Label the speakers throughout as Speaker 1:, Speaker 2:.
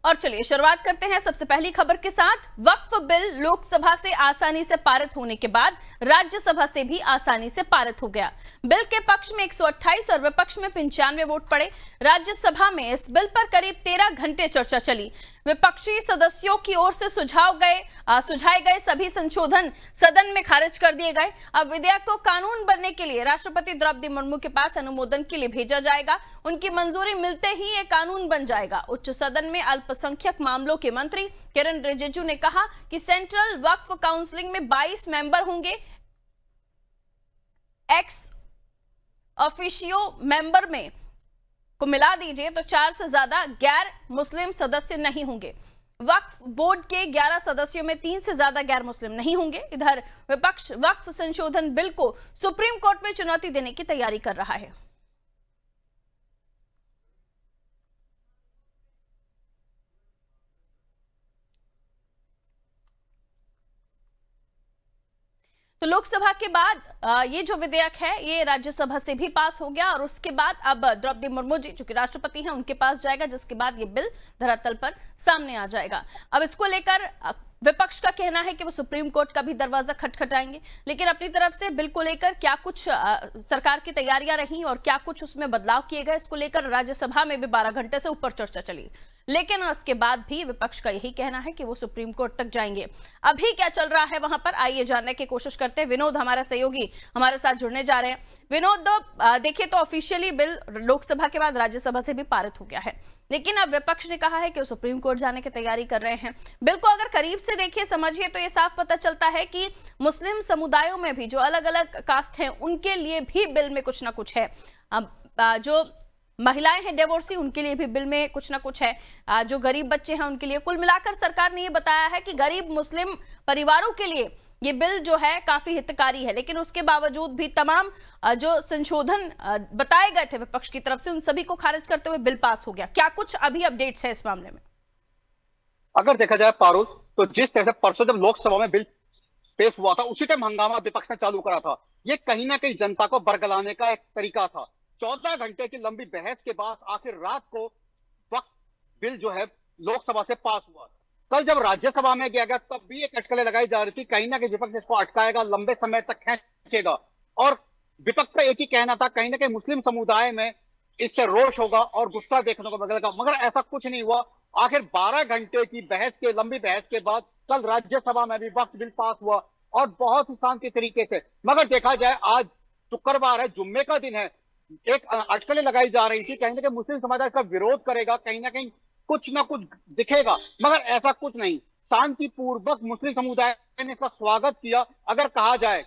Speaker 1: और चलिए शुरुआत करते हैं सबसे पहली खबर के साथ। वक्फ बिल लोकसभा से आसानी से पारित होने के बाद राज्यसभा से भी आसानी से पारित हो गया। बिल के पक्ष में 128 और विपक्ष में 95 वोट पड़े। राज्यसभा में इस बिल पर करीब 13 घंटे चर्चा चली। विपक्षी सदस्यों की ओर से सुझाए गए सभी संशोधन सदन में खारिज कर दिए गए। अब विधेयक को कानून बनने के लिए राष्ट्रपति द्रौपदी मुर्मू के पास अनुमोदन के लिए भेजा जाएगा। उनकी मंजूरी मिलते ही ये कानून बन जाएगा। उच्च सदन में अल्पसंख्यक मामलों के मंत्री किरेन रिजिजू ने कहा कि सेंट्रल वक्फ काउंसिल में 22 मेंबर होंगे। एक्स ऑफिशियो मेंबर में को मिला दीजिए तो 4 से ज्यादा गैर मुस्लिम सदस्य नहीं होंगे। वक्फ बोर्ड के 11 सदस्यों में 3 से ज्यादा गैर मुस्लिम नहीं होंगे। इधर विपक्ष वक्फ संशोधन बिल को सुप्रीम कोर्ट में चुनौती देने की तैयारी कर रहा है। तो लोकसभा के बाद ये जो विधेयक है ये राज्यसभा से भी पास हो गया और उसके बाद अब द्रौपदी मुर्मू जी जो कि राष्ट्रपति हैं उनके पास जाएगा, जिसके बाद ये बिल धरातल पर सामने आ जाएगा। अब इसको लेकर विपक्ष का कहना है कि वो सुप्रीम कोर्ट का भी दरवाजा खटखटाएंगे, लेकिन अपनी तरफ से बिल को लेकर क्या कुछ सरकार की तैयारियां रही और क्या कुछ उसमें बदलाव किए गए, इसको लेकर राज्यसभा में भी 12 घंटे से ऊपर चर्चा चली। लेकिन उसके बाद भी विपक्ष का यही कहना है कि वो सुप्रीम कोर्ट तक जाएंगे। अभी क्या चल रहा है वहां पर, आइए जानने की कोशिश करते हैं। विनोद हमारा सहयोगी हमारे साथ जुड़ने जा रहे हैं। विनोद, देखिए तो ऑफिशियली बिल लोकसभा के बाद राज्यसभा से भी पारित हो गया है, लेकिन अब विपक्ष ने कहा है कि वो सुप्रीम कोर्ट जाने की तैयारी कर रहे हैं। बिल को अगर करीब से देखिए समझिए तो ये साफ पता चलता है कि मुस्लिम समुदायों में भी जो अलग अलग कास्ट हैं उनके लिए भी बिल में कुछ ना कुछ है। जो महिलाएं हैं डिवोर्सी उनके लिए भी बिल में कुछ ना कुछ है। जो गरीब बच्चे हैं उनके लिए, कुल मिलाकर सरकार ने ये बताया है कि गरीब मुस्लिम परिवारों के लिए ये बिल जो है काफी हितकारी है। लेकिन उसके बावजूद भी तमाम जो संशोधन बताए गए थे विपक्ष की तरफ से उन सभी को खारिज करते हुए बिल पास हो गया। क्या कुछ अभी अपडेट्स है इस मामले में?
Speaker 2: अगर देखा जाए पारुल, तो जिस तरह से परसों जब लोकसभा में बिल पेश हुआ था उसी टाइम हंगामा विपक्ष ने चालू करा था। ये कहीं ना कहीं जनता को बरगलाने का एक तरीका था। 14 घंटे की लंबी बहस के बाद आखिर रात को वक्त बिल जो है लोकसभा से पास हुआ। कल जब राज्यसभा में गया गया तब भी एक अटकलें लगाई जा रही थी, कहीं ना कहीं विपक्ष इसको अटकाएगा, लंबे समय तक खींचेगा। और विपक्ष का एक ही कहना था कहीं ना कहीं मुस्लिम समुदाय में इससे रोष होगा और गुस्सा देखने को मिलेगा, मगर ऐसा कुछ नहीं हुआ। आखिर 12 घंटे की लंबी बहस के बाद कल राज्यसभा में भी वक्त बिल पास हुआ और बहुत ही शांति तरीके से। मगर देखा जाए आज शुक्रवार है, जुम्मे का दिन है, एक अटकलें लगाई जा रही थी कहीं ना कहीं मुस्लिम समुदाय का विरोध करेगा, कहीं ना कहीं कुछ ना कुछ दिखेगा, मगर ऐसा कुछ नहीं। शांतिपूर्वक मुस्लिम समुदाय ने इसका स्वागत किया। अगर कहा जाए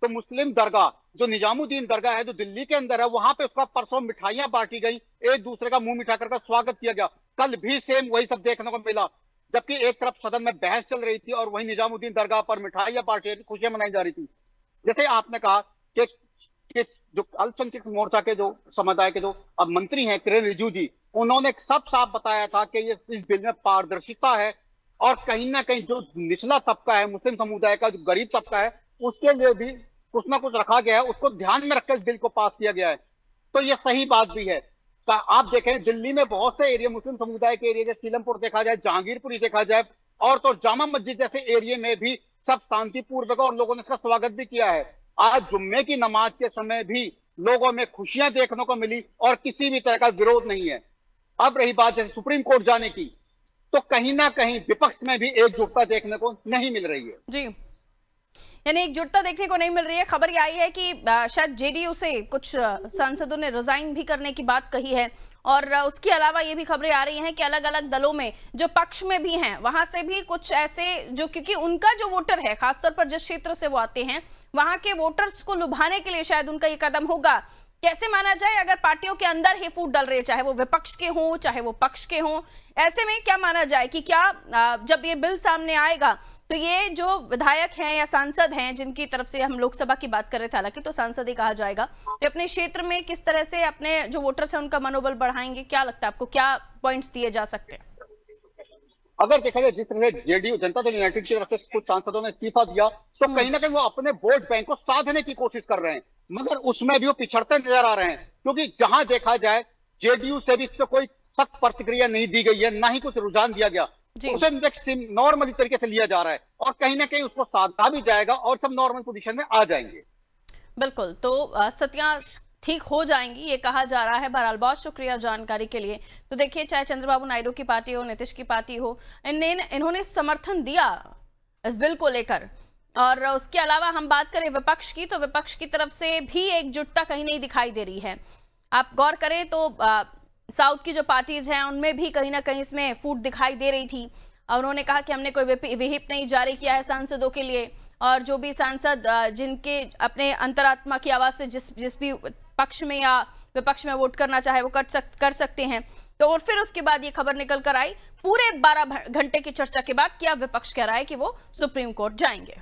Speaker 2: तो मुस्लिम दरगाह जो निजामुद्दीन दरगाह है जो दिल्ली के अंदर है, वहां पे उसका परसों मिठाइयां बांटी गई, एक दूसरे का मुंह मिठा कर स्वागत किया गया। कल भी सेम वही सब देखने को मिला, जबकि एक तरफ सदन में बहस चल रही थी और वही निजामुद्दीन दरगाह पर मिठाइयां बांटी रही थी, खुशियां मनाई जा रही थी। जैसे आपने कहा कि जो अल्पसंख्यक मोर्चा के जो समुदाय के जो अब मंत्री हैं किरेन रिजिजू जी, उन्होंने सब साफ बताया था कि ये इस बिल में पारदर्शिता है और कहीं ना कहीं जो निचला तबका है मुस्लिम समुदाय का, जो गरीब तबका है, उसके लिए भी कुछ ना कुछ रखा गया है, उसको ध्यान में रखकर इस बिल को पास किया गया है। तो ये सही बात भी है। आप देखें दिल्ली में बहुत से एरिया मुस्लिम समुदाय के एरिया, जैसे सीलमपुर देखा जाए, जहांगीरपुरी देखा जाए और तो जामा मस्जिद जैसे एरिया में भी सब शांतिपूर्वक और लोगों ने इसका स्वागत भी किया है। आज जुम्मे की नमाज के समय भी लोगों में खुशियां देखने को मिली और किसी भी तरह का विरोध नहीं है। अब रही बात जैसे सुप्रीम कोर्ट जाने की, तो कहीं ना कहीं विपक्ष में भी एकजुटता देखने को नहीं मिल रही है।
Speaker 1: जी, यानी एकजुटता देखने को नहीं मिल रही है। खबर ये आई है कि शायद जेडीयू से कुछ सांसदों ने रिजाइन भी करने की बात कही है और उसके अलावा ये भी खबरें आ रही हैं कि अलग अलग दलों में जो पक्ष में भी हैं वहां से भी कुछ ऐसे जो, क्योंकि उनका जो वोटर है खासतौर पर जिस क्षेत्र से वो आते हैं वहां के वोटर्स को लुभाने के लिए शायद उनका ये कदम होगा। कैसे माना जाए अगर पार्टियों के अंदर ही फूट डल रहे, चाहे वो विपक्ष के हों चाहे वो पक्ष के हों, ऐसे में क्या माना जाए कि क्या जब ये बिल सामने आएगा तो ये जो विधायक हैं या सांसद हैं जिनकी तरफ से हम लोकसभा की बात कर रहे थे, हालांकि तो सांसद ही कहा जाएगा, तो अपने क्षेत्र में किस तरह से अपने जो वोटर्स हैं उनका मनोबल बढ़ाएंगे? क्या लगता है आपको, क्या पॉइंट्स दिए जा सकते हैं?
Speaker 2: अगर देखा जाए जिस तरह से जेडीयू जनता दल यूनाइटेड की तरफ से कुछ सांसदों ने इस्तीफा दिया तो कहीं ना कहीं वो अपने वोट बैंक को साधने की कोशिश कर रहे हैं, मगर उसमें भी वो पिछड़ते नजर आ रहे हैं। क्योंकि जहां देखा जाए जेडीयू से भी तो कोई सख्त प्रतिक्रिया नहीं दी गई है, ना ही कुछ रुझान दिया गया। उसे नॉर्मली तरीके से लिया जा रहा है और कहीं ना कहीं उसको साधा भी जाएगा और सब नॉर्मल पोजीशन में आ जाएंगे।
Speaker 1: बिल्कुल, तो स्थितियां ठीक हो जाएंगी ये कहा जा रहा है। बहरहाल बहुत शुक्रिया जानकारी के लिए। तो देखिए, चाहे चंद्रबाबू नायडू की पार्टी हो, नीतीश की पार्टी हो, इन्होंने समर्थन दिया इस बिल को लेकर। और उसके अलावा हम बात करें विपक्ष की, तो विपक्ष की तरफ से भी एकजुटता कहीं नहीं दिखाई दे रही है। आप गौर करें तो साउथ की जो पार्टीज हैं उनमें भी कहीं ना कहीं इसमें फूट दिखाई दे रही थी। और उन्होंने कहा कि हमने कोई विहिप नहीं जारी किया है सांसदों के लिए, और जो भी सांसद जिनके अपने अंतरात्मा की आवाज से जिस भी पक्ष में या विपक्ष में वोट करना चाहे वो कर सकते हैं। तो और फिर उसके बाद ये खबर निकल कर आई पूरे 12 घंटे की चर्चा के बाद कि अब विपक्ष कह रहा है कि वो सुप्रीम कोर्ट जाएंगे।